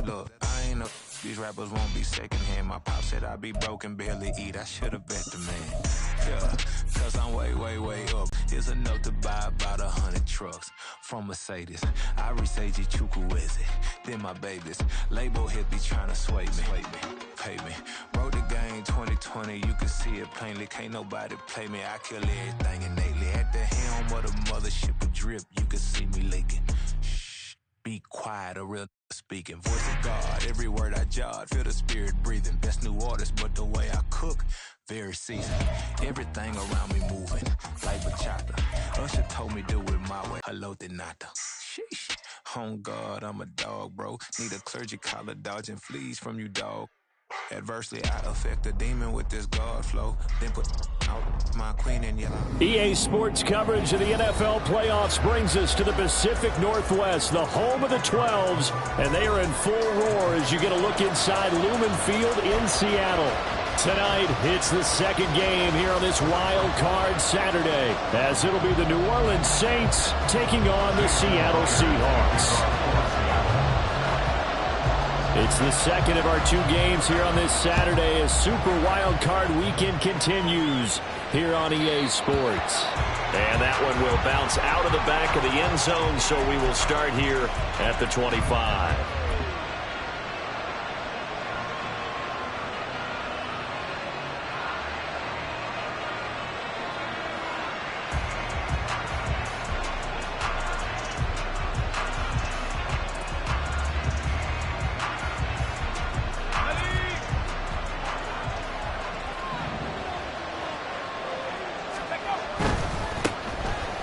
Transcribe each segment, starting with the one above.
Look, I ain't these rappers won't be secondhand. My pop said I be broken, barely eat. I should've bet the man. Yeah, cause I'm way, way, way up. Here's a note to buy about 100 trucks from Mercedes. I resage Chukwueze, then my babies. Label hit be trying to sway me. Pay me. Wrote the game 2020, you can see it plainly. Can't nobody play me. I kill everything innately. At the helm of the mothership with drip, you can see me leaking. Shh, be quiet, a real speaking. Voice of God, every word I jot. Feel the spirit breathing. Best new artist, but the way I cook, very seasoned. Everything around me moving, like bachata. Usher told me do it my way. Hello, Denata. Sheesh. On God, I'm a dog, bro. Need a clergy collar, dodging fleas from you, dog. Adversely, I affect the demon with this God flow. Then put out my queen in yellow. EA Sports coverage of the NFL playoffs brings us to the Pacific Northwest, the home of the 12s, and they are in full roar as you get a look inside Lumen Field in Seattle. Tonight, it's the second game here on this wild card Saturday, as it'll be the New Orleans Saints taking on the Seattle Seahawks. It's the second of our 2 games here on this Saturday as Super Wild Card Weekend continues here on EA Sports. And that one will bounce out of the back of the end zone, so we will start here at the 25.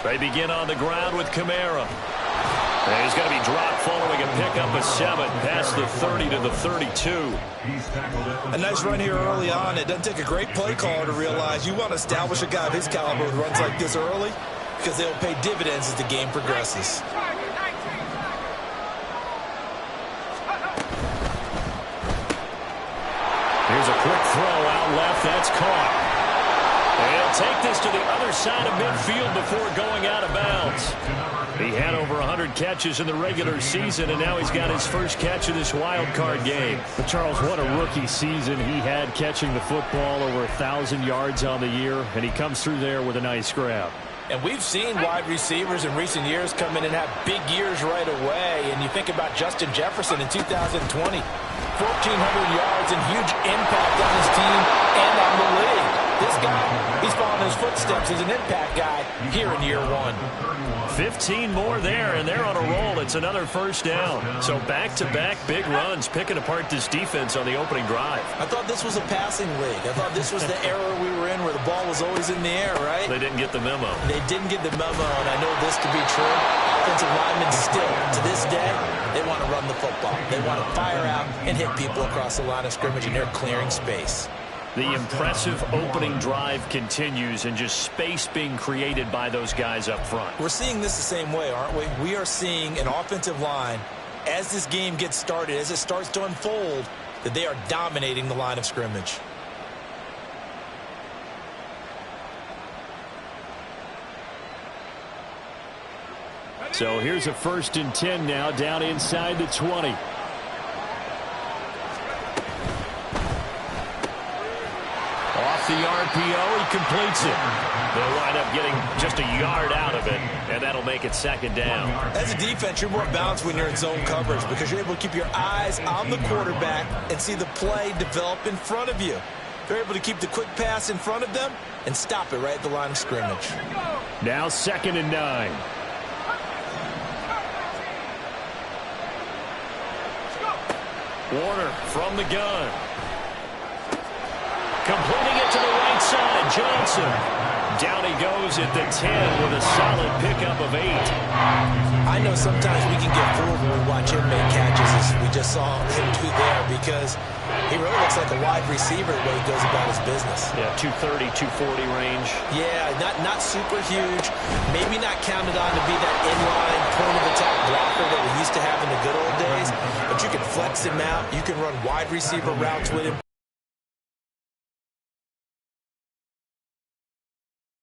They begin on the ground with Kamara. And he's going to be dropped following a pickup of 7 past the 30 to the 32. A nice run here early on. It doesn't take a great play caller to realize you want to establish a guy of his caliber who runs like this early because they'll pay dividends as the game progresses. Here's a quick throw out left. That's caught. He'll take this to the other side of midfield before going out of bounds. He had over 100 catches in the regular season, and now he's got his first catch of this wild card game. But Charles, what a rookie season he had catching the football, over 1,000 yards on the year, and he comes through there with a nice grab. And we've seen wide receivers in recent years come in and have big years right away. And you think about Justin Jefferson in 2020, 1,400 yards and huge impact on his team and on the league. This guy, he's following his footsteps as an impact guy here in year 1. 15 more there, and they're on a roll. It's another first down. So back-to-back big runs, picking apart this defense on the opening drive. I thought this was a passing league. I thought this was the era we were in where the ball was always in the air, right? They didn't get the memo. They didn't get the memo, and I know this to be true. Offensive linemen still, to this day, they want to run the football. They want to fire out and hit people across the line of scrimmage, and they're clearing space. The impressive opening drive continues, and just space being created by those guys up front. We're seeing this the same way, aren't we? We are seeing an offensive line, as this game gets started, as it starts to unfold, that they are dominating the line of scrimmage. So here's a 1st and 10 now, down inside the 20. The RPO, he completes it. They'll wind up getting just a yard out of it, and that'll make it 2nd down. As a defense, you're more balanced when you're in zone coverage because you're able to keep your eyes on the quarterback and see the play develop in front of you. They're able to keep the quick pass in front of them and stop it right at the line of scrimmage. Now 2nd and 9. Warner from the gun. Completing it to the right side, Johnson. Down he goes at the 10 with a solid pickup of 8. I know sometimes we can get fooled when we watch him make catches, as we just saw him do there, because he really looks like a wide receiver the way he goes about his business. Yeah, 230, 240 range. Yeah, not super huge. Maybe not counted on to be that inline point-of-attack blocker that we used to have in the good old days, but you can flex him out. You can run wide receiver routes with him.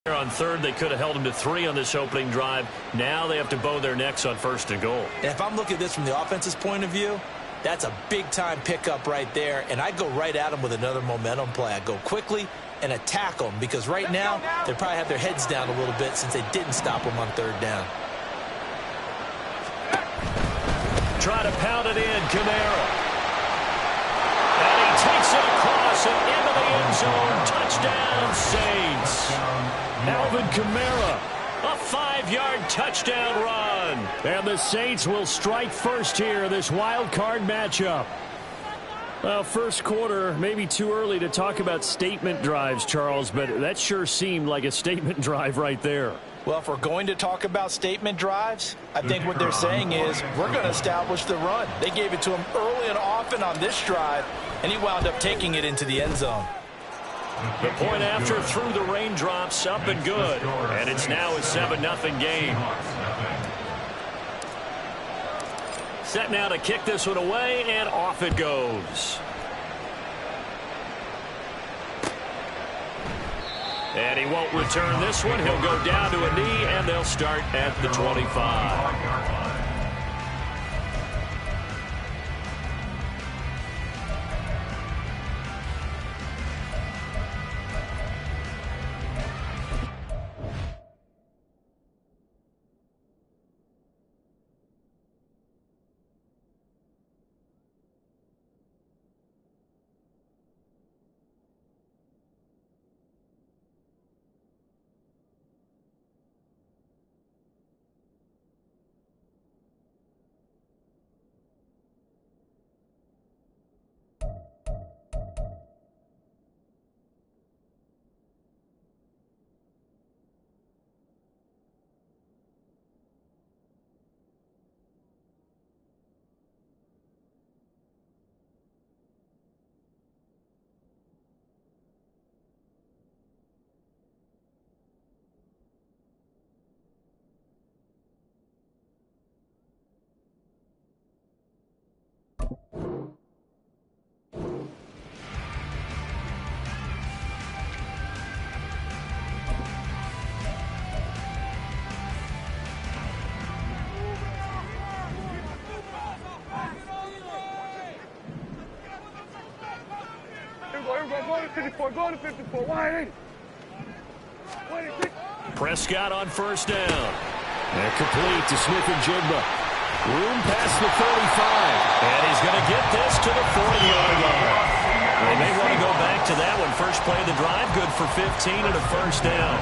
On 3rd, they could have held him to 3 on this opening drive. Now they have to bow their necks on 1st and goal. And if I'm looking at this from the offense's point of view, That's a big-time pickup right there, and I go right at them with another momentum play. I go quickly and attack them because right now they probably have their heads down a little bit since they didn't stop them on third down. Try to pound it in, Kamara. And he takes it across and into the end zone. Touchdown, Saints. Alvin Kamara, a 5-yard touchdown run. And the Saints will strike first here in this wild card matchup. Well, first quarter, maybe too early to talk about statement drives, Charles, but that sure seemed like a statement drive right there. Well, if we're going to talk about statement drives, I think what they're saying is we're going to establish the run. They gave it to him early and often on this drive, and he wound up taking it into the end zone. The point after through the raindrops, up and good. And it's now a 7-0 game. Set now to kick this one away, and off it goes. And he won't return this one. He'll go down to a knee, and they'll start at the 25. Go to 54. Wide. Prescott on first down. And complete to Smith-Njigba. Room past the 35. And he's going to get this to the 40-yard line. They may want to go back to that one. First play of the drive, good for 15 and a first down.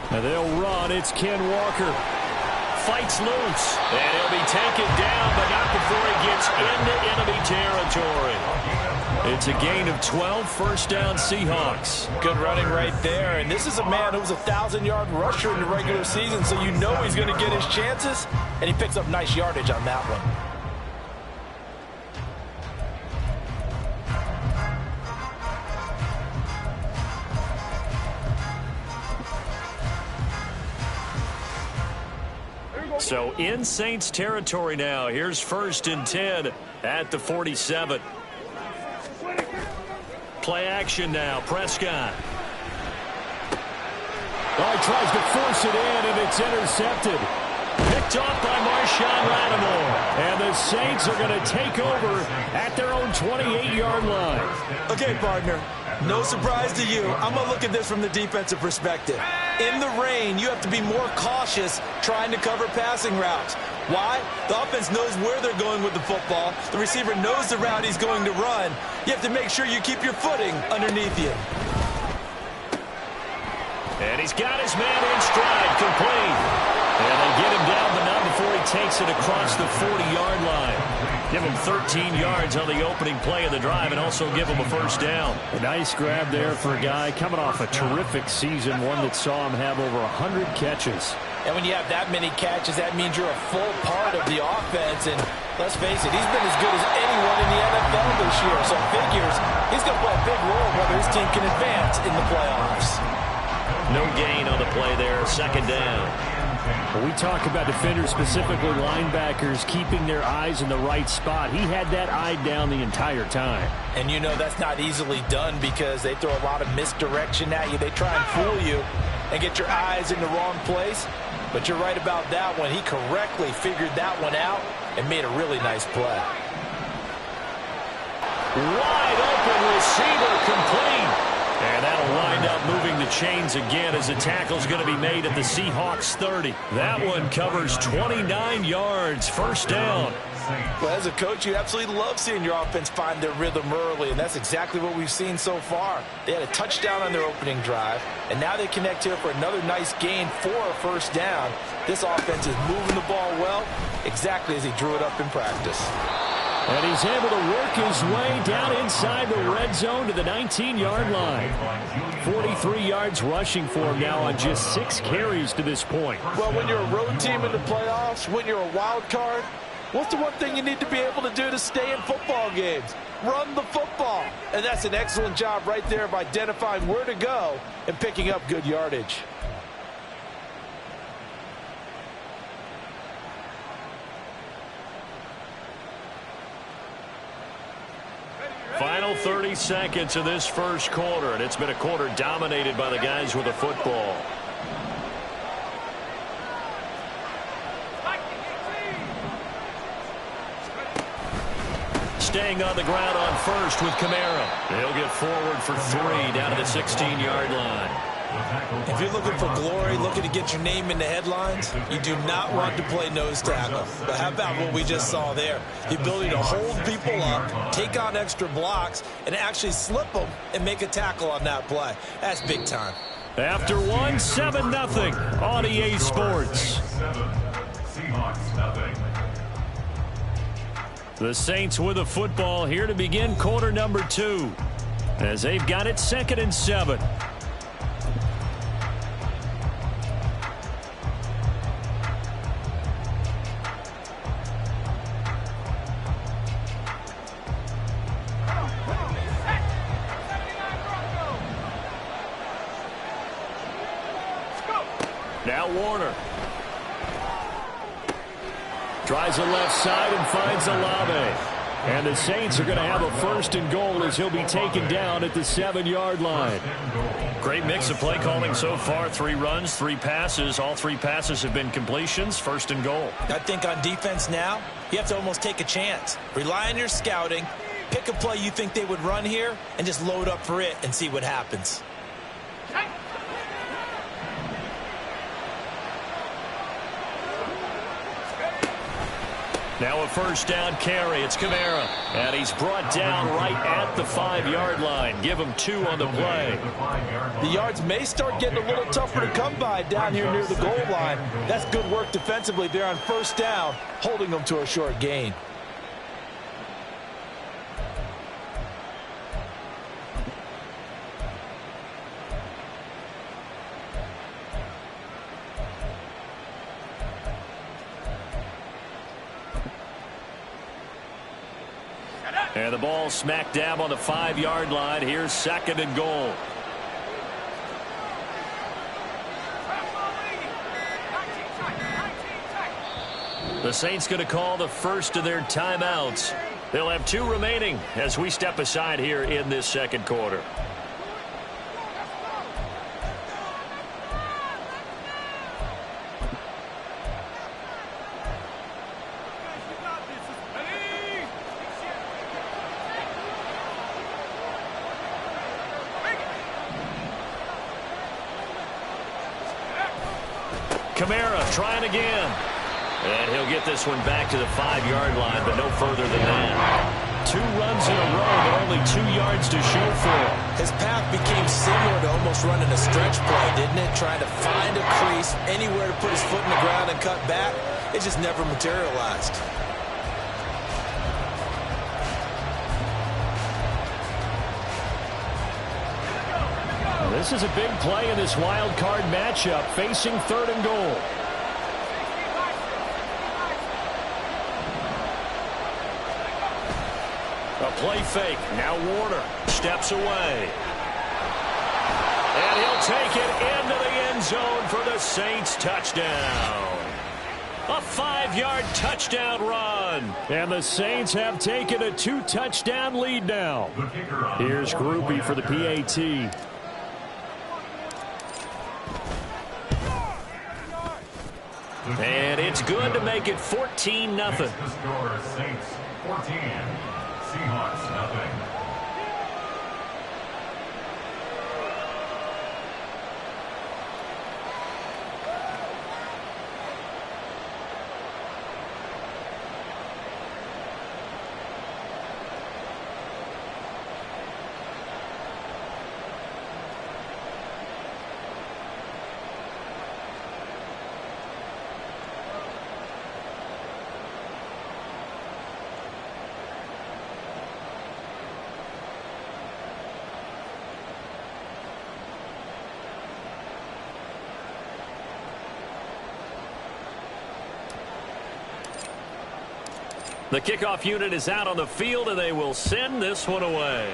And they'll run. It's Ken Walker. Fights loose, and he'll be taken down, but not before he gets into enemy territory. It's a gain of 12, first down Seahawks. Good running right there, and this is a man who was a 1,000-yard rusher in the regular season, so you know he's going to get his chances, and he picks up nice yardage on that one. So in Saints territory now. Here's first and 10 at the 47. Play action now. Prescott. Oh, he tries to force it in, and it's intercepted. Picked off by Marshawn Lattimore. And the Saints are going to take over at their own 28-yard line. Okay, partner. No surprise to you. I'm going to look at this from the defensive perspective. In the rain, you have to be more cautious trying to cover passing routes. Why? The offense knows where they're going with the football. The receiver knows the route he's going to run. You have to make sure you keep your footing underneath you. And he's got his man in stride, complete. And they get him down, but not before he takes it across the 40-yard line. Give him 13 yards on the opening play of the drive and also give him a first down. A nice grab there for a guy coming off a terrific season, one that saw him have over 100 catches. And when you have that many catches, that means you're a full part of the offense. And let's face it, he's been as good as anyone in the NFL this year. So figures he's going to play a big role whether his team can advance in the playoffs. No gain on the play there, second down. When we talk about defenders, specifically linebackers, keeping their eyes in the right spot, he had that eye down the entire time. And you know that's not easily done because they throw a lot of misdirection at you. They try and fool you. and get your eyes in the wrong place. But you're right about that one. He correctly figured that one out and made a really nice play. Wide open receiver, complete. And that'll wind up moving the chains again as the tackle's going to be made at the Seahawks 30. That one covers 29 yards, first down. Well, as a coach, you absolutely love seeing your offense find their rhythm early, and that's exactly what we've seen so far. They had a touchdown on their opening drive, and now they connect here for another nice gain for a first down. This offense is moving the ball well, exactly as he drew it up in practice. And he's able to work his way down inside the red zone to the 19-yard line. 43 yards rushing for him now on just 6 carries to this point. Well, when you're a road team in the playoffs, when you're a wild card, what's the one thing you need to be able to do to stay in football games? Run the football. And that's an excellent job right there of identifying where to go and picking up good yardage. Final 30 seconds of this first quarter, and it's been a quarter dominated by the guys with the football. Staying on the ground on first with Kamara. He'll get forward for 3 down to the 16-yard line. If you're looking for glory, looking to get your name in the headlines, you do not want to play nose tackle. But how about what we just saw there? The ability to hold people up, take on extra blocks, and actually slip them and make a tackle on that play. That's big time. After one, 7-0 on EA Sports. The Saints with the football here to begin quarter number 2, as they've got it 2nd and 7. Now Warner. Tries the left side and finds Olave. And the Saints are going to have a 1st and goal as he'll be taken down at the 7-yard line. Great mix of play calling so far. 3 runs, 3 passes. All 3 passes have been completions. 1st and goal. I think on defense now, you have to almost take a chance. Rely on your scouting. Pick a play you think they would run here and just load up for it and see what happens. Now a 1st down carry. It's Kamara. And he's brought down right at the 5-yard line. Give him 2 on the play. The yards may start getting a little tougher to come by down here near the goal line. That's good work defensively there on 1st down, holding them to a short gain. And the ball smack dab on the 5-yard line. Here's 2nd and goal. The Saints going to call the first of their timeouts. They'll have 2 remaining as we step aside here in this 2nd quarter. Kamara trying again. And he'll get this one back to the 5-yard line, but no further than that. 2 runs in a row, but only 2 yards to show for him. His path became similar to almost running a stretch play, didn't it? Trying to find a crease, anywhere to put his foot in the ground and cut back. It just never materialized. This is a big play in this wild card matchup, facing 3rd and goal. A play fake. Now Warner steps away. And he'll take it into the end zone for the Saints touchdown. A 5-yard touchdown run. And the Saints have taken a 2-touchdown lead now. Here's Groupie for the PAT. And it's good to make it 14-0. The score, Saints 14, Seahawks nothing. The kickoff unit is out on the field, and they will send this one away.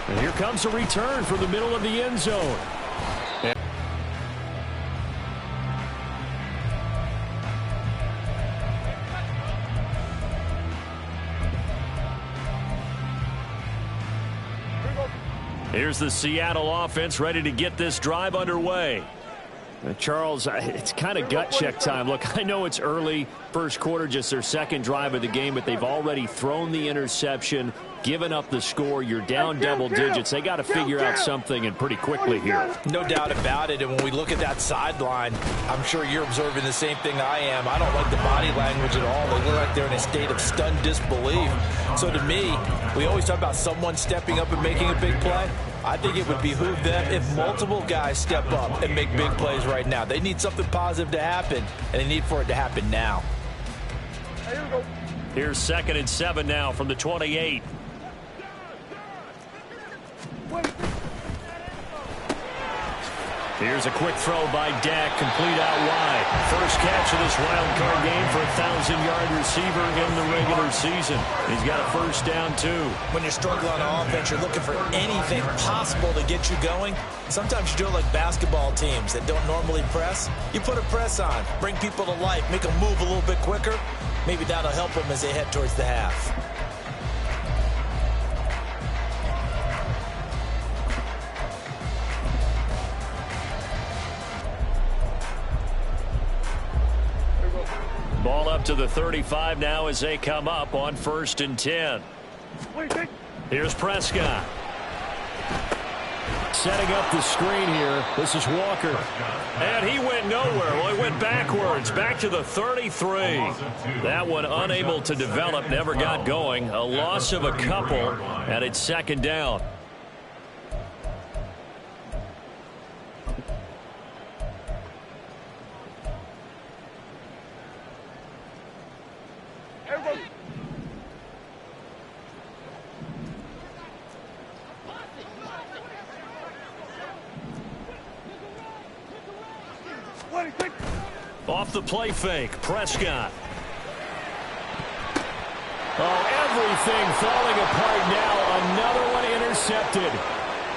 And here comes a return from the middle of the end zone. Here's the Seattle offense ready to get this drive underway. Charles, it's kind of gut check time. Look, I know it's early, first quarter, just their second drive of the game, but they've already thrown the interception, given up the score. You're down double digits. They got to figure out something, and pretty quickly here. No doubt about it. And when we look at that sideline, I'm sure you're observing the same thing I am. I don't like the body language at all. They look like they're in a state of stunned disbelief. So to me, we always talk about someone stepping up and making a big play. I think it would behoove them if multiple guys step up and make big plays right now. They need something positive to happen, and they need for it to happen now. Here's 2nd and 7 now from the 28. Here's a quick throw by Dak, complete out wide. First catch of this wild card game for a 1,000-yard receiver in the regular season. He's got a first down, too. When you're struggling on offense, you're looking for anything possible to get you going. Sometimes you do it like basketball teams that don't normally press. You put a press on, bring people to life, make them move a little bit quicker. Maybe that'll help them as they head towards the half. Ball up to the 35 now as they come up on 1st and 10. Here's Prescott. Setting up the screen here. This is Walker. And he went nowhere. Well, he went backwards, back to the 33. That one unable to develop, never got going. A loss of a couple, and it's 2nd down. Off the play fake, Prescott. Oh, everything falling apart now. Another one intercepted.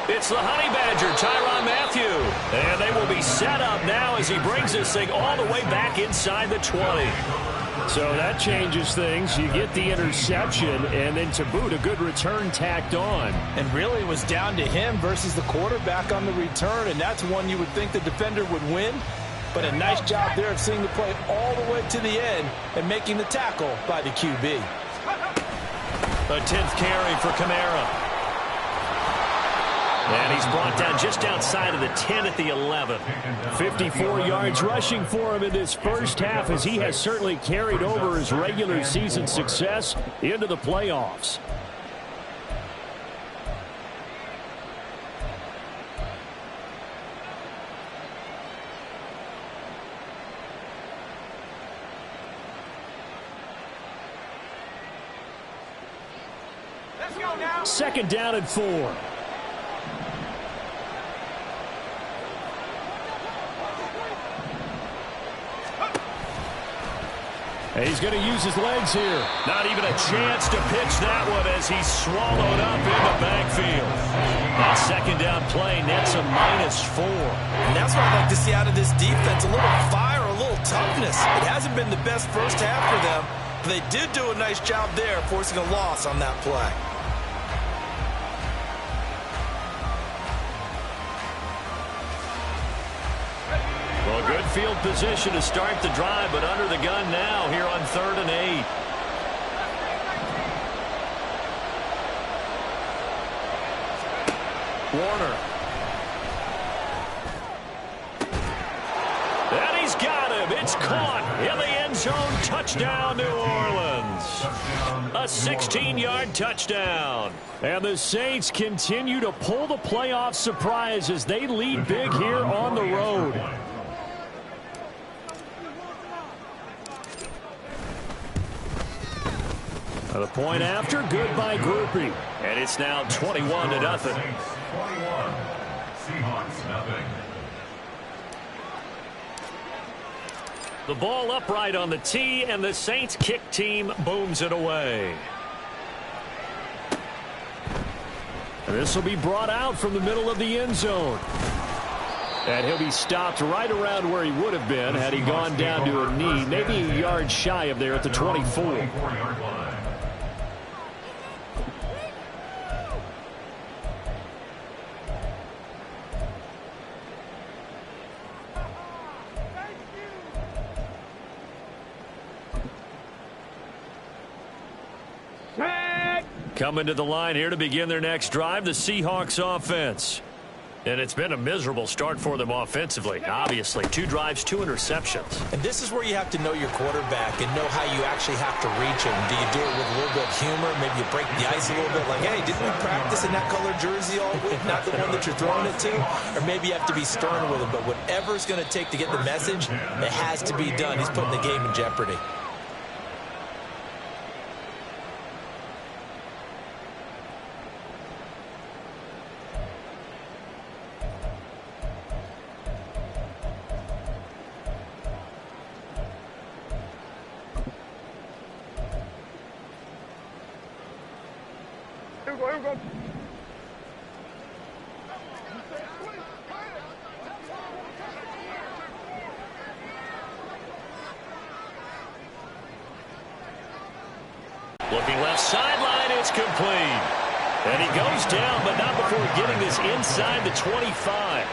It's the Honey Badger, Tyrann Mathieu. And they will be set up now as he brings this thing all the way back inside the 20. So that changes things. You get the interception, and then to boot, a good return tacked on. And really it was down to him versus the quarterback on the return, and that's one you would think the defender would win. But a nice job there of seeing the play all the way to the end and making the tackle by the QB. A 10th carry for Kamara. And he's brought down just outside of the 10 at the 11. 54 yards rushing for him in this first half, as he has certainly carried over his regular season success into the playoffs. Let's go now. 2nd down and 4. And he's going to use his legs here. Not even a chance to pitch that one as he's swallowed up in the backfield. That 2nd down play nets a -4. And that's what I'd like to see out of this defense. A little fire, a little toughness. It hasn't been the best first half for them, but they did do a nice job there forcing a loss on that play. field position to start the drive, but under the gun now here on 3rd and 8. Warner. And he's got him. It's caught in the end zone. Touchdown, New Orleans. A 16-yard touchdown. And the Saints continue to pull the playoff surprise as they lead big here on the road. The point after, good by Groupie. And it's now 21-0. Seahawks, nothing. The ball upright on the tee, and the Saints kick team booms it away. This will be brought out from the middle of the end zone. And he'll be stopped right around where he would have been had he gone down to a knee, maybe a yard shy of there at the 24. 24-yard line. Coming to the line here to begin their next drive, the Seahawks offense. And it's been a miserable start for them offensively. Obviously, 2 drives, 2 interceptions. And this is where you have to know your quarterback and know how you actually have to reach him. Do you do it with a little bit of humor? Maybe you break the ice a little bit like, hey, didn't we practice in that colored jersey all week? Not the one that you're throwing it to? Or maybe you have to be stern with him. But whatever it's going to take to get the message, it has to be done. He's putting the game in jeopardy. Looking left sideline, it's complete. And he goes down, but not before getting this inside the 25.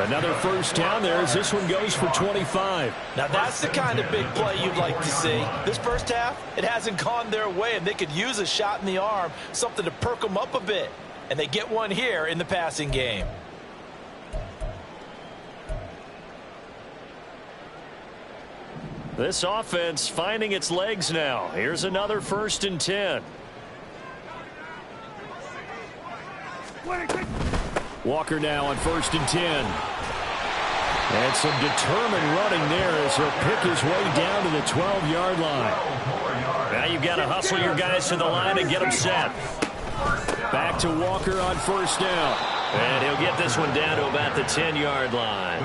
Another first down there as this one goes for 25. Now that's the kind of big play you'd like to see. This first half, it hasn't gone their way, and they could use a shot in the arm, something to perk them up a bit. And they get one here in the passing game. This offense finding its legs now. Here's another 1st and 10. Walker now on 1st and 10. And some determined running there as he'll pick his way down to the 12-yard line. Now you've got to hustle your guys to the line and get them set. Back to Walker on 1st down. And he'll get this one down to about the 10-yard line.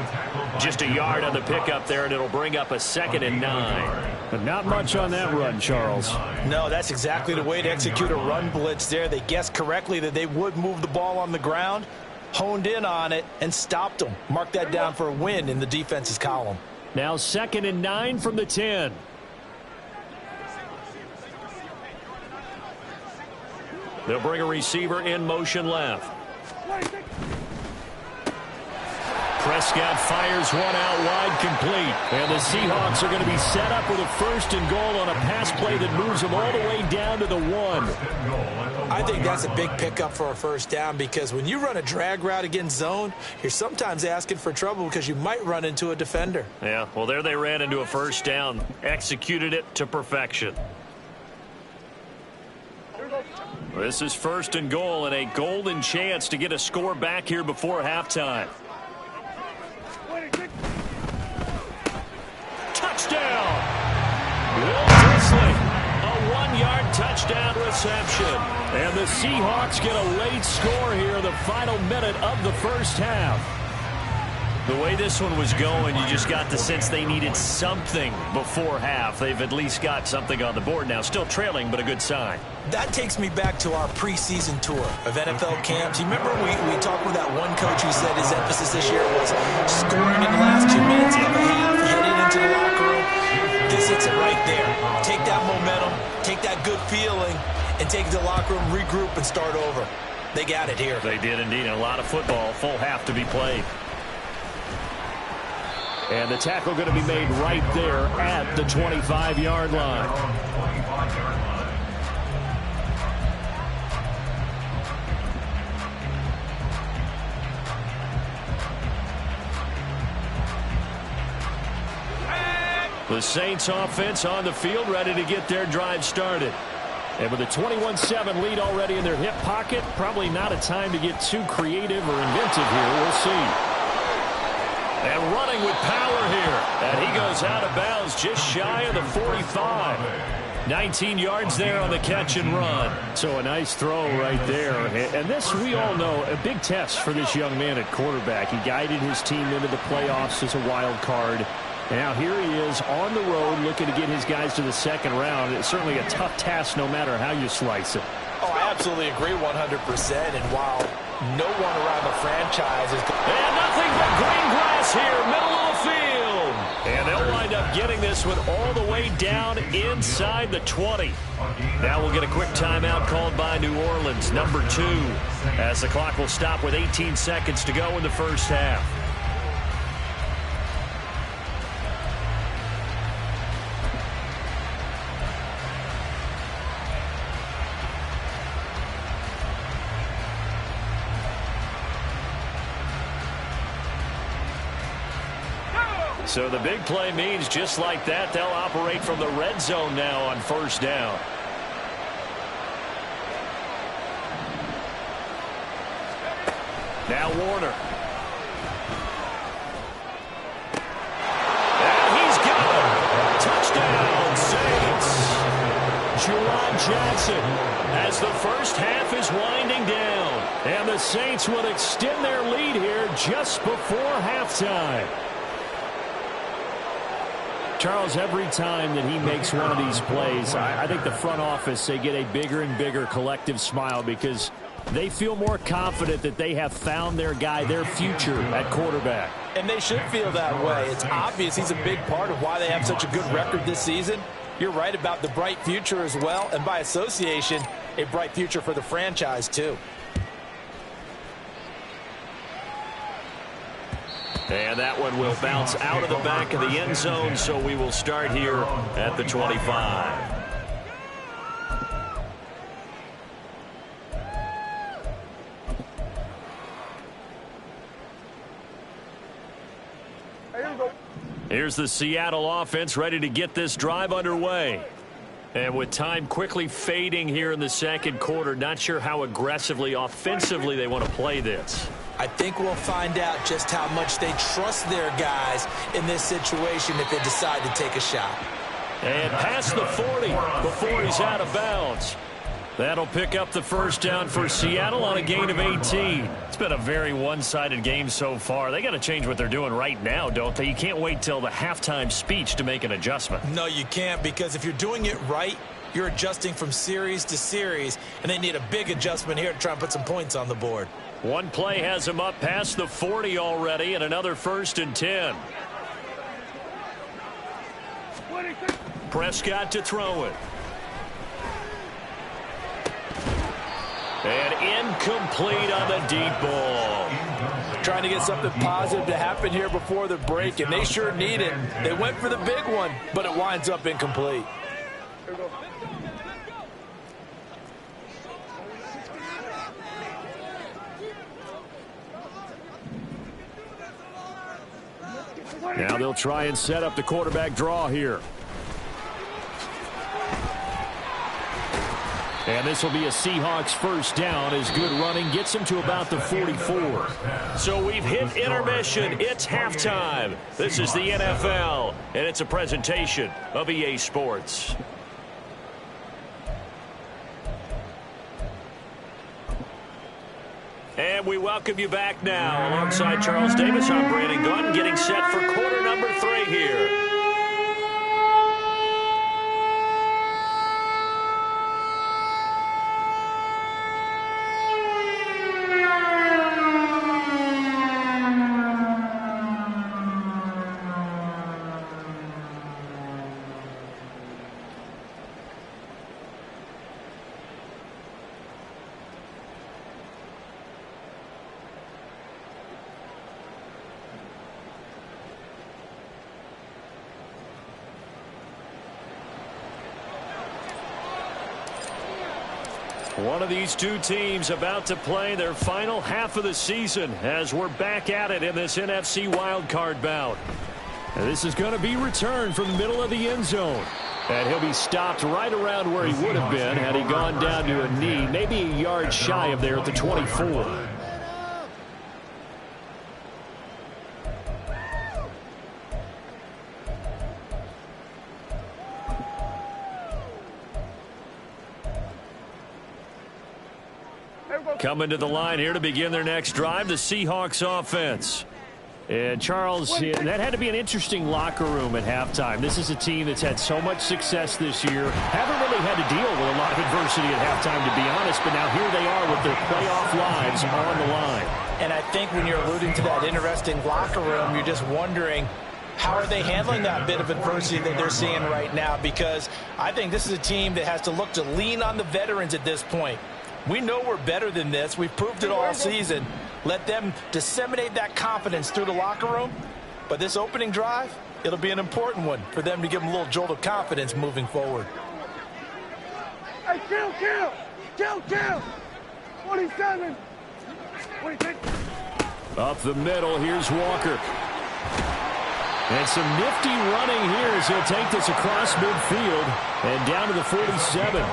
Just a yard on the pickup there, and it'll bring up a 2nd and 9. But not much on that run, Charles. No, that's exactly the way to execute a run blitz there. They guessed correctly that they would move the ball on the ground, honed in on it, and stopped them. Mark that down for a win in the defense's column. Now 2nd and 9 from the 10. They'll bring a receiver in motion left. Prescott fires one out wide, complete. And the Seahawks are going to be set up with a 1st and goal on a pass play that moves them all the way down to the 1. I think that's a big pickup for a 1st down because when you run a drag route against zone, you're sometimes asking for trouble because you might run into a defender. Yeah, well, there they ran into a 1st down. Executed it to perfection. This is 1st and goal and a golden chance to get a score back here before halftime. Touchdown! Will Disley, a 1-yard touchdown reception. And the Seahawks get a late score here in the final minute of the first half. The way this one was going, you just got the sense they needed something before half. They've at least got something on the board now. Still trailing, but a good sign. That takes me back to our preseason tour of NFL camps. You remember we talked with that one coach who said his emphasis this year was scoring in the last 2 minutes of a half, heading into the locker room. This hits it right there. Take that momentum, take that good feeling, and take it to the locker room, regroup, and start over. They got it here. They did indeed. And a lot of football, full half to be played. And the tackle going to be made right there at the 25-yard line. 25-yard line. The Saints offense on the field, ready to get their drive started. And with a 21-7 lead already in their hip pocket, probably not a time to get too creative or inventive here. We'll see. And running with power here. And he goes out of bounds just shy of the 45. 19 yards there on the catch and run. So a nice throw right there. And this, we all know, a big test for this young man at quarterback. He guided his team into the playoffs as a wild card. Now here he is on the road looking to get his guys to the second round. It's certainly a tough task no matter how you slice it. Oh, I absolutely agree 100%. And while no one around the franchise is... And nothing but green grass here, middle of the field. And they'll wind up getting this one all the way down inside the 20. Now we'll get a quick timeout called by New Orleans, number 2, as the clock will stop with 18 seconds to go in the first half. So the big play means just like that, they'll operate from the red zone now on first down. Now Warner. And he's got it. Touchdown, Saints. Juwan Jackson as the first half is winding down. And the Saints will extend their lead here just before halftime. Charles, every time that he makes one of these plays, I think the front office, they get a bigger and bigger collective smile because they feel more confident that they have found their guy, their future at quarterback. And they should feel that way. It's obvious he's a big part of why they have such a good record this season. You're right about the bright future as well, and by association, a bright future for the franchise too. And that one will bounce out of the back of the end zone, so we will start here at the 25. Here's the Seattle offense ready to get this drive underway. And with time quickly fading here in the second quarter, not sure how aggressively, offensively they want to play this. I think we'll find out just how much they trust their guys in this situation if they decide to take a shot. And past the 40 before he's out of bounds. That'll pick up the first down for Seattle on a gain of 18. It's been a very one-sided game so far. They got to change what they're doing right now, don't they? You can't wait till the halftime speech to make an adjustment. No, you can't, because if you're doing it right, you're adjusting from series to series, and they need a big adjustment here to try and put some points on the board. One play has him up past the 40 already, and another 1st and 10. Prescott to throw it. And incomplete on the deep ball. Trying to get something positive to happen here before the break, and they sure need it. They went for the big one, but it winds up incomplete. Now they'll try and set up the quarterback draw here. And this will be a Seahawks first down as good running gets them to about the 44. So we've hit intermission. It's halftime. This is the NFL, and it's a presentation of EA Sports. And we welcome you back now. Alongside Charles Davis, I'm Brandon Gunn, getting set for quarter number 3 here. One of these two teams about to play their final half of the season as we're back at it in this NFC wildcard bout. And this is going to be returned from the middle of the end zone. And he'll be stopped right around where he would have been had he gone down to a knee, maybe a yard shy of there at the 24. Coming to the line here to begin their next drive, the Seahawks offense. And Charles, that had to be an interesting locker room at halftime. This is a team that's had so much success this year. Haven't really had to deal with a lot of adversity at halftime, to be honest. But now here they are with their playoff lives on the line. And I think when you're alluding to that interesting locker room, you're just wondering, how are they handling that bit of adversity that they're seeing right now? Because I think this is a team that has to look to lean on the veterans at this point. We know we're better than this. We've proved it all season. Let them disseminate that confidence through the locker room. But this opening drive, it'll be an important one for them to give them a little jolt of confidence moving forward. Hey, kill! 27! 26! Up the middle, here's Walker. And some nifty running here as he'll take this across midfield and down to the 47.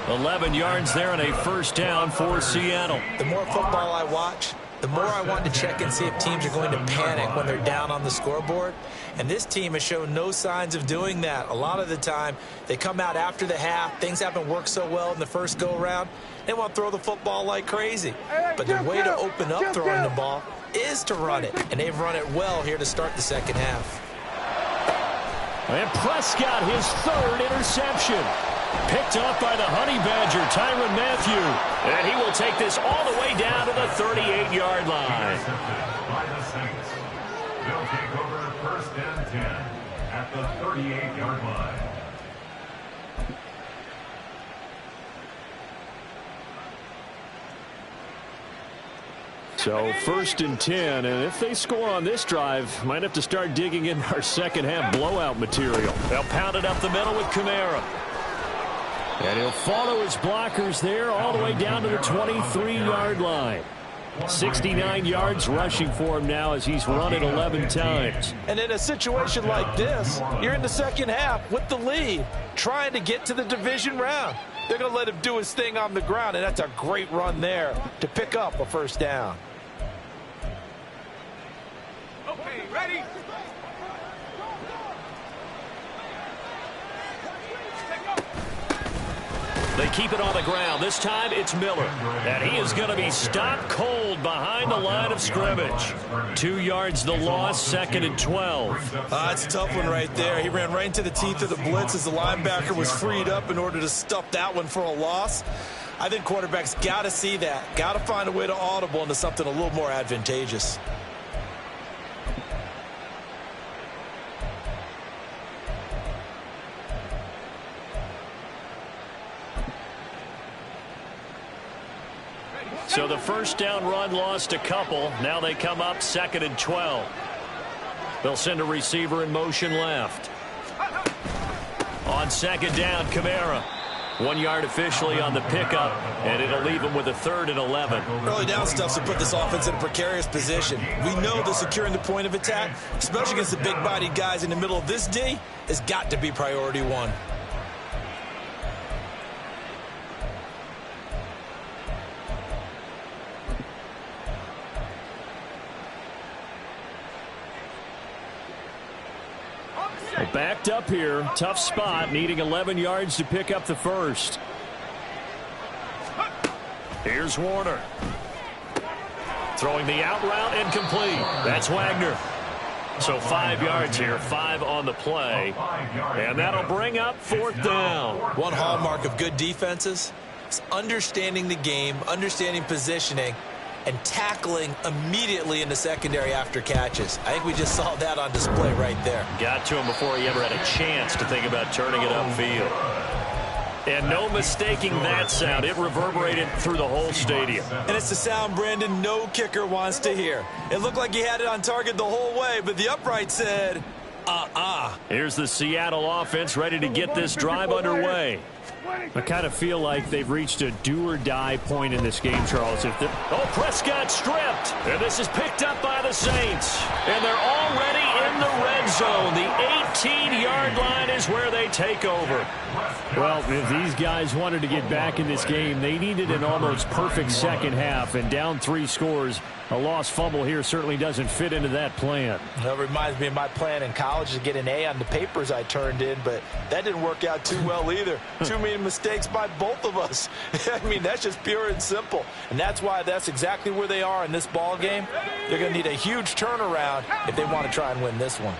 11 yards there and a first down for Seattle. The more football I watch, the more I want to check and see if teams are going to panic when they're down on the scoreboard. And this team has shown no signs of doing that. A lot of the time, they come out after the half. Things haven't worked so well in the first go-around. They want to throw the football like crazy. But the way to open up throwing the ball is to run it. And they've run it well here to start the second half. And Prescott, his third interception. Picked up by the Honey Badger, Tyrann Mathieu. And he will take this all the way down to the 38-yard line. By the Saints. They'll take over first and 10 at the 38-yard line. So first and 10, and if they score on this drive, might have to start digging in our second half blowout material. They'll pound it up the middle with Kamara. And he'll follow his blockers there all the way down to the 23-yard line. 69 yards rushing for him now as he's run it 11 times. And in a situation like this, you're in the second half with the lead, trying to get to the division round. They're going to let him do his thing on the ground, and that's a great run there to pick up a first down. Okay, ready? They keep it on the ground. This time it's Miller. And he is going to be stopped cold behind the line of scrimmage. 2 yards the loss, second and 12. It's a tough one right there. He ran right into the teeth of the blitz as the linebacker was freed up in order to stuff that one for a loss. I think quarterbacks got to see that. Got to find a way to audible into something a little more advantageous. So the first down run lost a couple. Now they come up second and 12. They'll send a receiver in motion left. On second down, Kamara. 1 yard officially on the pickup, and it'll leave them with a third and 11. Early down stuff to put this offense in a precarious position. We know that securing the point of attack, especially against the big-bodied guys in the middle of this D, has got to be priority one. Backed up here, tough spot, needing 11 yards to pick up the first. Here's Warner. Throwing the out route incomplete. That's Wagner. So 5 yards here, 5 on the play. And that'll bring up fourth down. One hallmark of good defenses is understanding the game, understanding positioning, and tackling immediately in the secondary after catches. I think we just saw that on display right there. Got to him before he ever had a chance to think about turning it upfield. And no mistaking that sound. It reverberated through the whole stadium. And it's the sound, Brandon, no kicker wants to hear. It looked like he had it on target the whole way, but the upright said, Here's the Seattle offense ready to get this drive underway. I kind of feel like they've reached a do-or-die point in this game, Charles. Prescott stripped. And this is picked up by the Saints. And they're already in the red zone. The 18-yard line is where they take over. Well, if these guys wanted to get back in this game, they needed an almost perfect second half. And down 3 scores, a lost fumble here certainly doesn't fit into that plan. That reminds me of my plan in college to get an A on the papers I turned in, but that didn't work out too well either. Too many mistakes by both of us. I mean, that's just pure and simple. And that's why that's exactly where they are in this ball game. They're going to need a huge turnaround if they want to try and win this one.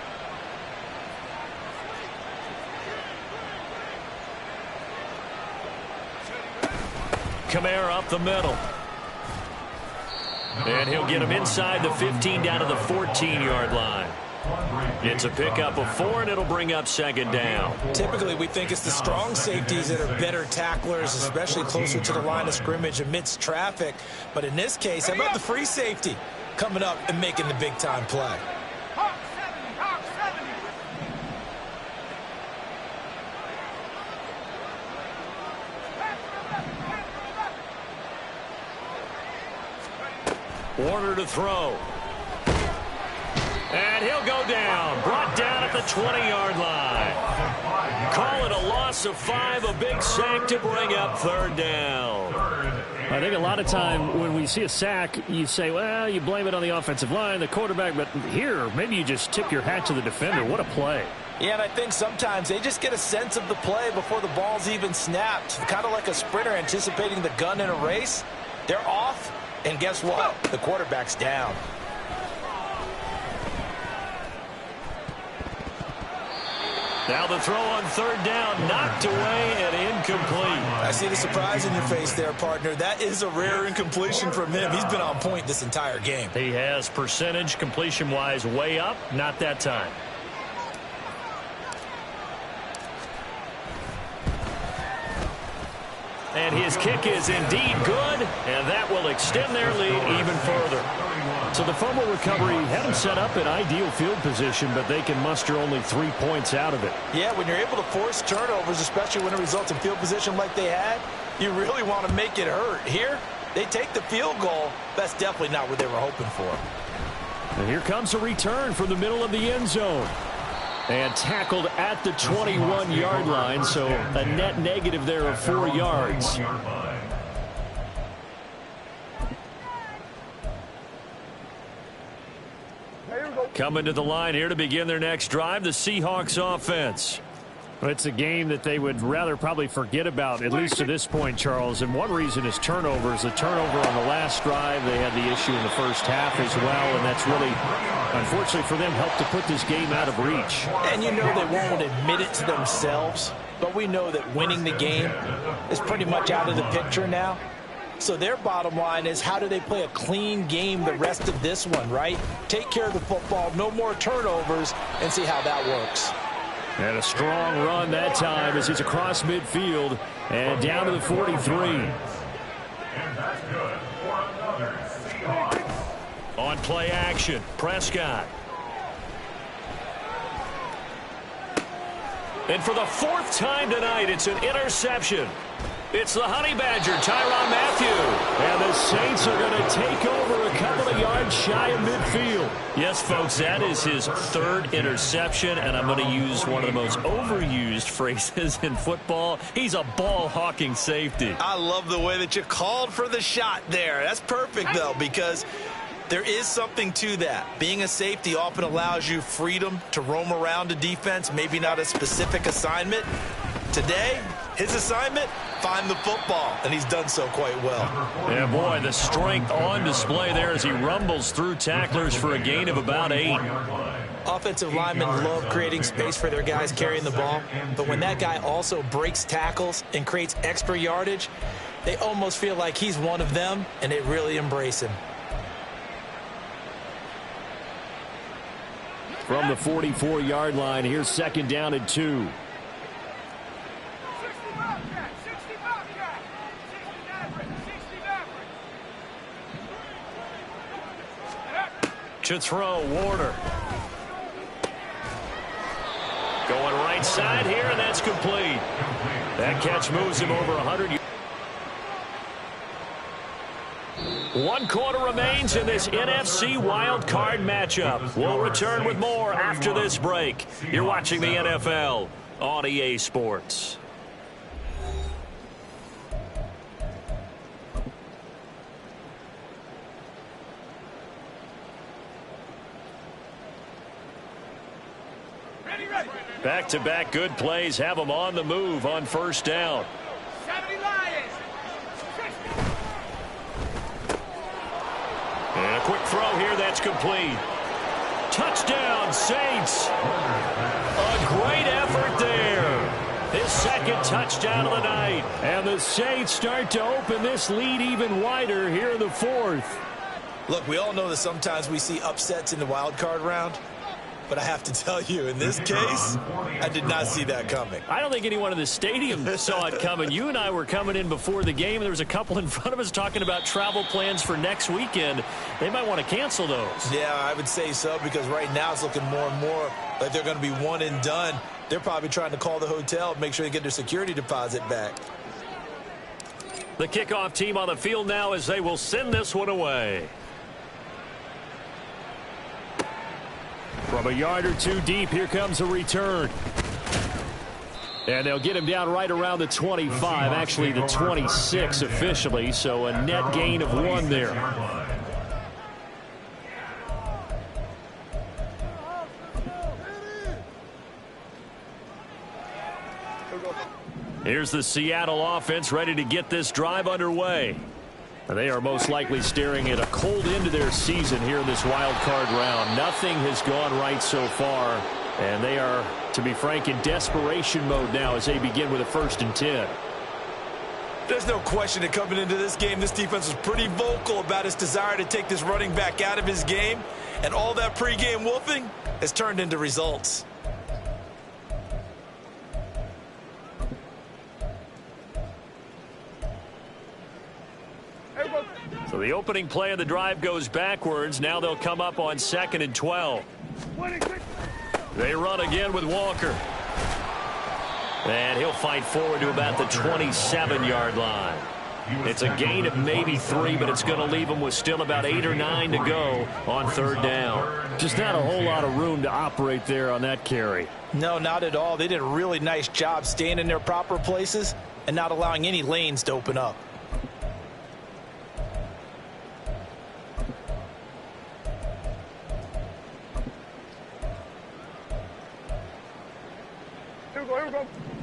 Kamara up the middle. And he'll get him inside the 15 down to the 14-yard line. It's a pickup of 4, and it'll bring up second down. Typically, we think it's the strong safeties that are better tacklers, especially closer to the line of scrimmage amidst traffic. But in this case, how about the free safety coming up and making the big-time play? Warner to throw. And he'll go down. Brought down at the 20-yard line. Call it a loss of 5, a big sack to bring up third down. I think a lot of time when we see a sack, you say, well, you blame it on the offensive line, the quarterback. But here, maybe you just tip your hat to the defender. What a play. Yeah, and I think sometimes they just get a sense of the play before the ball's even snapped. Kind of like a sprinter anticipating the gun in a race. They're off. And guess what? The quarterback's down. Now the throw on third down, knocked away and incomplete. I see the surprise in your face there, partner. That is a rare incompletion from him. He's been on point this entire game. He has percentage completion-wise way up, not that time. And his kick is indeed good, and that will extend their lead even further. So the fumble recovery had them set up in ideal field position, but they can muster only 3 points out of it. Yeah, when you're able to force turnovers, especially when it results in field position like they had, you really want to make it hurt. Here, they take the field goal. That's definitely not what they were hoping for. And here comes a return from the middle of the end zone. And tackled at the 21-yard line, so a net negative there of 4 yards. Coming to the line here to begin their next drive, the Seahawks offense. It's a game that they would rather probably forget about, at least to this point, Charles. And one reason is turnovers. The turnover on the last drive, they had the issue in the first half as well, and that's really, unfortunately for them, helped to put this game out of reach. And you know they won't admit it to themselves, but we know that winning the game is pretty much out of the picture now. So their bottom line is, how do they play a clean game the rest of this one, right? Take care of the football, no more turnovers, and see how that works. And a strong run that time as he's across midfield and down to the 43. On play action, Prescott. And for the 4th time tonight, it's an interception. It's the Honey Badger, Tyrann Mathieu. And the Saints are going to take over a couple of yards shy of midfield. Yes, folks, that is his 3rd interception, and I'm going to use one of the most overused phrases in football. He's a ball-hawking safety. I love the way that you called for the shot there. That's perfect, though, because there is something to that. Being a safety often allows you freedom to roam around a defense, maybe not a specific assignment. Today, his assignment, find the football, and he's done so quite well. Yeah, boy, the strength on display there as he rumbles through tacklers for a gain of about 8. Offensive linemen love creating space for their guys carrying the ball, but when that guy also breaks tackles and creates extra yardage, they almost feel like he's one of them, and they really embrace him. From the 44-yard line, here's 2nd down and 2. To throw, Warner. right side here, and that's complete. That catch moves him over 100 yards. 1 quarter remains in this NFC wild card matchup. We'll return with more after this break. You're watching the NFL on EA Sports. Back-to-back good plays have them on the move on first down. 70 Lions. And a quick throw here, that's complete. Touchdown, Saints. A great effort there. His second touchdown of the night. And the Saints start to open this lead even wider here in the fourth. Look, we all know that sometimes we see upsets in the wild card round. But I have to tell you, in this case, I did not see that coming. I don't think anyone in the stadium saw it coming. You and I were coming in before the game. There was a couple in front of us talking about travel plans for next weekend. They might want to cancel those. Yeah, I would say so, because right now it's looking more and more like they're going to be one and done. They're probably trying to call the hotel, make sure they get their security deposit back. The kickoff team on the field now as they will send this one away. From a yard or two deep, here comes a return. And they'll get him down right around the 25, actually the 26 officially, so a net gain of 1 there. Here's the Seattle offense ready to get this drive underway. They are most likely staring at a cold end to their season here in this wild card round. Nothing has gone right so far, and they are, to be frank, in desperation mode now as they begin with a 1st and 10. There's no question that coming into this game, this defense was pretty vocal about its desire to take this running back out of his game, and all that pregame wolfing has turned into results. So the opening play of the drive goes backwards. Now they'll come up on 2nd and 12. They run again with Walker. And he'll fight forward to about the 27-yard line. It's a gain of maybe 3, but it's going to leave them with still about 8 or 9 to go on 3rd down. Just not a whole lot of room to operate there on that carry. No, not at all. They did a really nice job staying in their proper places and not allowing any lanes to open up.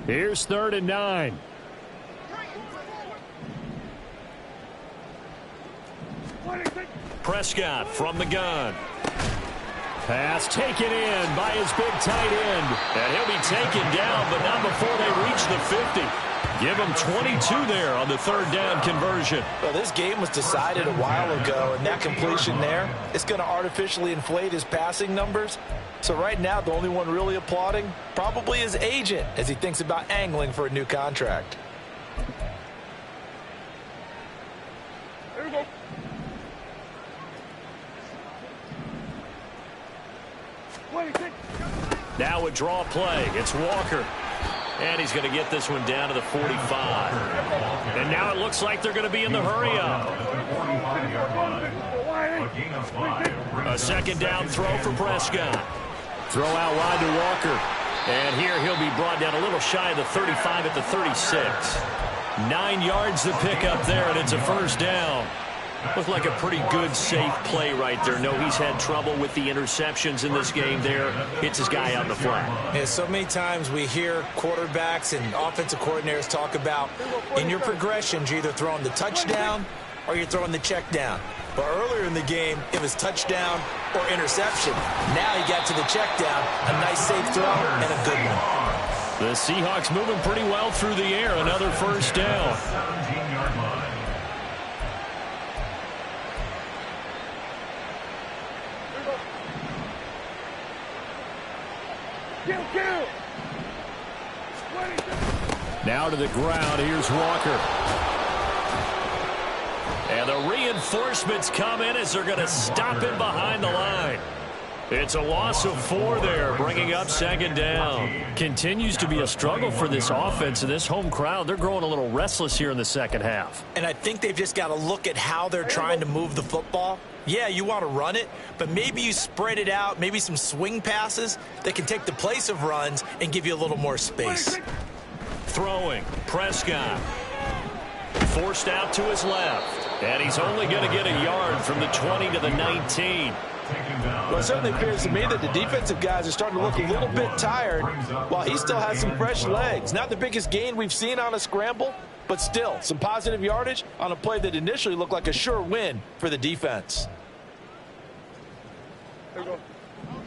Here's 3rd and 9. Prescott from the gun. Pass taken in by his big tight end. And he'll be taken down, but not before they reach the 50. Give him 22 there on the 3rd down conversion. Well, this game was decided a while ago, and that completion there, it's going to artificially inflate his passing numbers. So right now, the only one really applauding probably his agent as he thinks about angling for a new contract. Here we go. Now a draw play. It's Walker. And he's going to get this one down to the 45. And now it looks like they're going to be in the hurry-up. A 2nd down throw for Prescott. Throw out wide to Walker. And here he'll be brought down a little shy of the 35 at the 36. 9 yards to pick up there, and it's a 1st down. Looked like a pretty good, safe play right there. No, he's had trouble with the interceptions in this game there. Hits his guy out in the flat. Yeah, so many times we hear quarterbacks and offensive coordinators talk about in your progressions, you're either throwing the touchdown or you're throwing the check down. But earlier in the game, it was touchdown or interception. Now he got to the check down, a nice safe throw and a good one. The Seahawks moving pretty well through the air. Another 1st down. 17-yard line. Now to the ground. Here's Walker. And the reinforcements come in as they're going to stop him behind the line. It's a loss of 4 there, bringing up second down. Continues to be a struggle for this offense, and this home crowd, they're growing a little restless here in the second half. And I think they've just got to look at how they're trying to move the football. Yeah, you want to run it, but maybe you spread it out, maybe some swing passes that can take the place of runs and give you a little more space. Throwing, Prescott. Forced out to his left, and he's only going to get a yard from the 20 to the 19. Well, it certainly appears to me that the defensive guys are starting to look a little bit tired while he still has some fresh legs. Not the biggest gain we've seen on a scramble, but still some positive yardage on a play that initially looked like a sure win for the defense.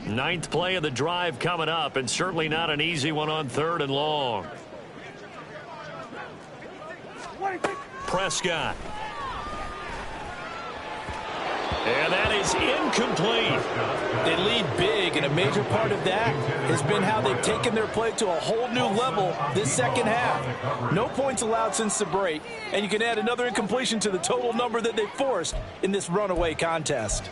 Ninth play of the drive coming up, and certainly not an easy one on 3rd and long. Prescott. And that is incomplete. They lead big, and a major part of that has been how they've taken their play to a whole new level this second half. No points allowed since the break, and you can add another incompletion to the total number that they forced in this runaway contest.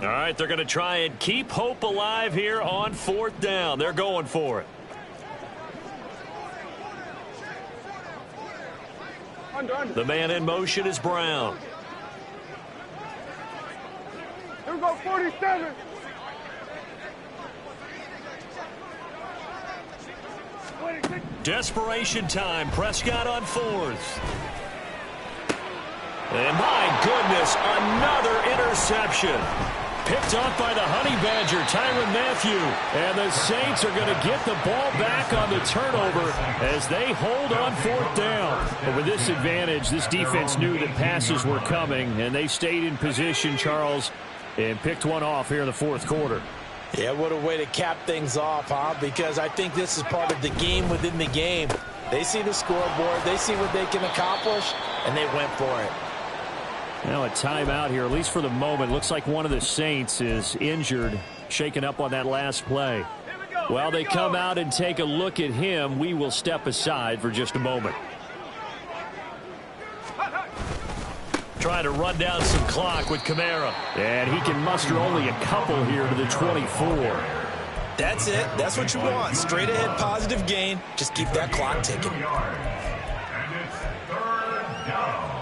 All right, they're going to try and keep hope alive here on 4th down. They're going for it. The man in motion is Brown. Here we go, 47. Desperation time. Prescott on 4th. And my goodness, another interception. Picked off by the Honey Badger, Tyrann Mathieu. And the Saints are going to get the ball back on the turnover as they hold on 4th down. But with this advantage, this defense knew that passes were coming, and they stayed in position, Charles, and picked one off here in the 4th quarter. Yeah, what a way to cap things off, huh? Because I think this is part of the game within the game. They see the scoreboard, they see what they can accomplish, and they went for it. Now a timeout here, at least for the moment. Looks like one of the Saints is injured, shaken up on that last play. While they come out and take a look at him, we will step aside for just a moment. Trying to run down some clock with Kamara. And he can muster only a couple here to the 24. That's it. That's what you want. Straight ahead positive gain. Just keep that clock ticking. And it's 3rd down.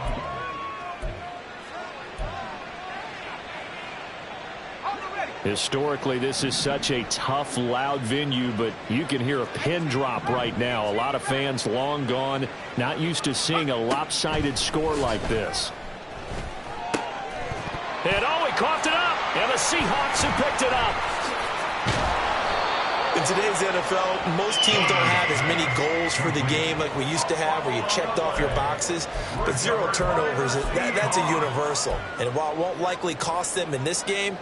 Historically, this is such a tough, loud venue, but you can hear a pin drop right now. A lot of fans long gone, not used to seeing a lopsided score like this. And he coughed it up, and the Seahawks have picked it up. In today's NFL, most teams don't have as many goals for the game like we used to have, where you checked off your boxes. But 0 turnovers, that's a universal. And while it won't likely cost them in this game,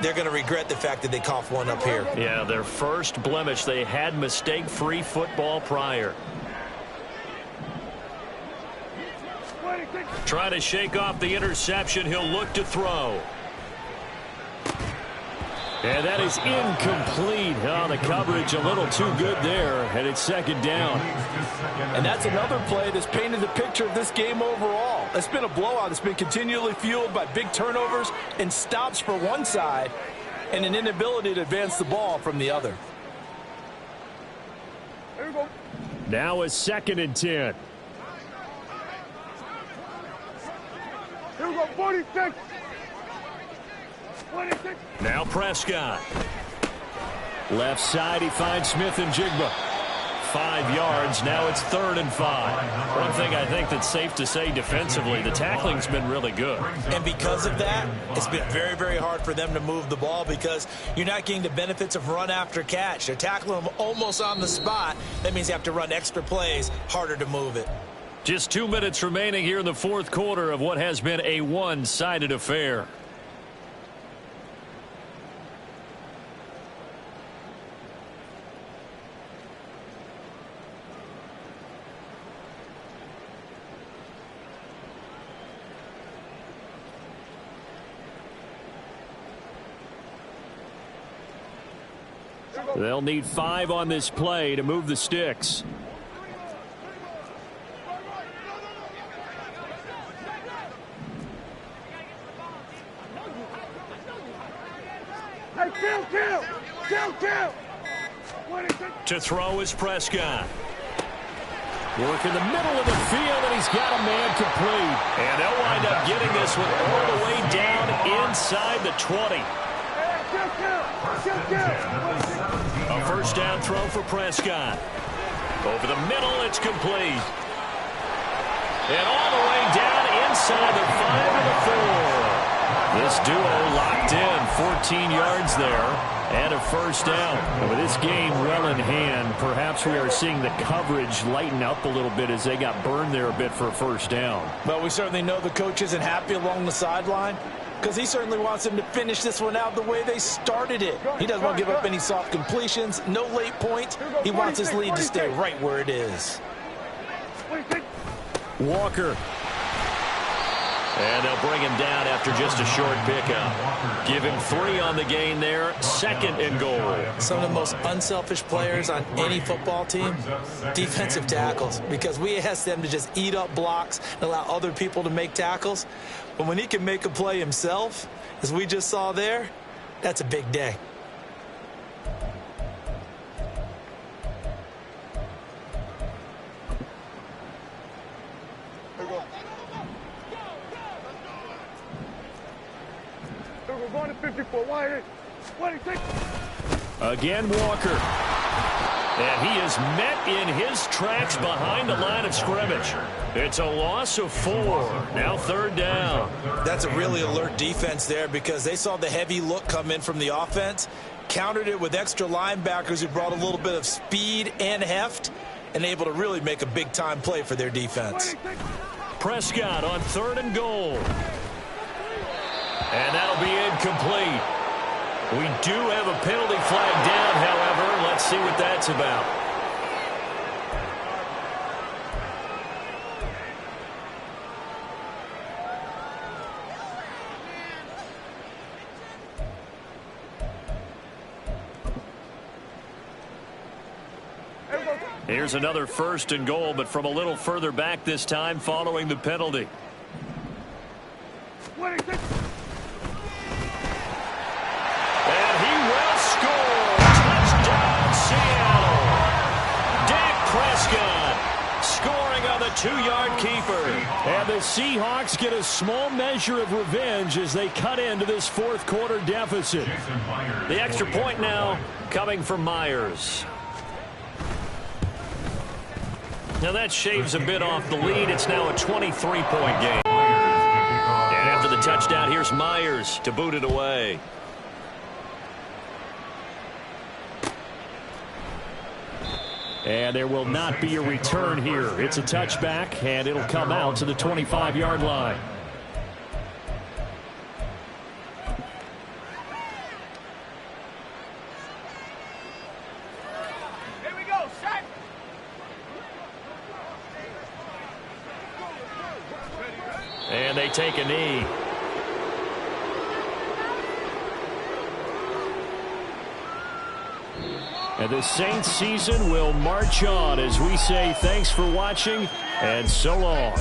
they're going to regret the fact that they coughed one up here. Yeah, their first blemish. They had mistake-free football prior. Trying to shake off the interception. He'll look to throw. And that is incomplete. Oh, the coverage a little too good there, and it's 2nd down. And that's another play that's painted the picture of this game overall. It's been a blowout. It's been continually fueled by big turnovers and stops for one side and an inability to advance the ball from the other. Here we go. Now a 2nd and 10. Here we go, 46. 26. Now Prescott. Left side, he finds Smith and Jigba. 5 yards. Now it's 3rd and 5. One thing I think that's safe to say defensively, the tackling's been really good. And because of that, it's been very, very hard for them to move the ball because you're not getting the benefits of run after catch. They're tackling them almost on the spot. That means you have to run extra plays, harder to move it. Just 2 minutes remaining here in the 4th quarter of what has been a one-sided affair. They'll need 5 on this play to move the sticks. Hey, kill. To throw is Prescott. Work in the middle of the field, and he's got a man complete. And they'll wind up getting this one all the way down inside the 20. A first down throw for Prescott. Over the middle, it's complete. And all the way down inside the 5 and the 4. This duo locked in, 14 yards there. And a first down. And with this game well in hand, perhaps we are seeing the coverage lighten up a little bit as they got burned there a bit for a first down. Well, we certainly know the coach isn't happy along the sideline because he certainly wants them to finish this one out the way they started it. He doesn't want to give up any soft completions, no late points. He wants his lead to stay right where it is. Walker. And they'll bring him down after just a short pickup. Give him 3 on the gain there. 2nd and goal. Some of the most unselfish players on any football team, defensive tackles, because we ask them to just eat up blocks and allow other people to make tackles. But when he can make a play himself, as we just saw there, that's a big day. Going to 54. Why? Again, Walker. And he is met in his tracks behind the line of scrimmage. It's a loss of 4. Now 3rd down. That's a really alert defense there because they saw the heavy look come in from the offense, countered it with extra linebackers who brought a little bit of speed and heft, and able to really make a big-time play for their defense. Prescott on 3rd and goal. And that'll be incomplete. We do have a penalty flag down, however. Let's see what that's about. Here's another 1st and goal, but from a little further back this time following the penalty. Scoring on the 2-yard keeper. And the Seahawks get a small measure of revenge as they cut into this 4th quarter deficit. The extra point now coming from Myers. Now that shaves a bit off the lead. It's now a 23-point game. And after the touchdown, here's Myers to boot it away. And there will not be a return here. It's a touchback, and it'll come out to the 25-yard line. Here we go, set. And they take a knee. And the Saints season will march on as we say thanks for watching and so long.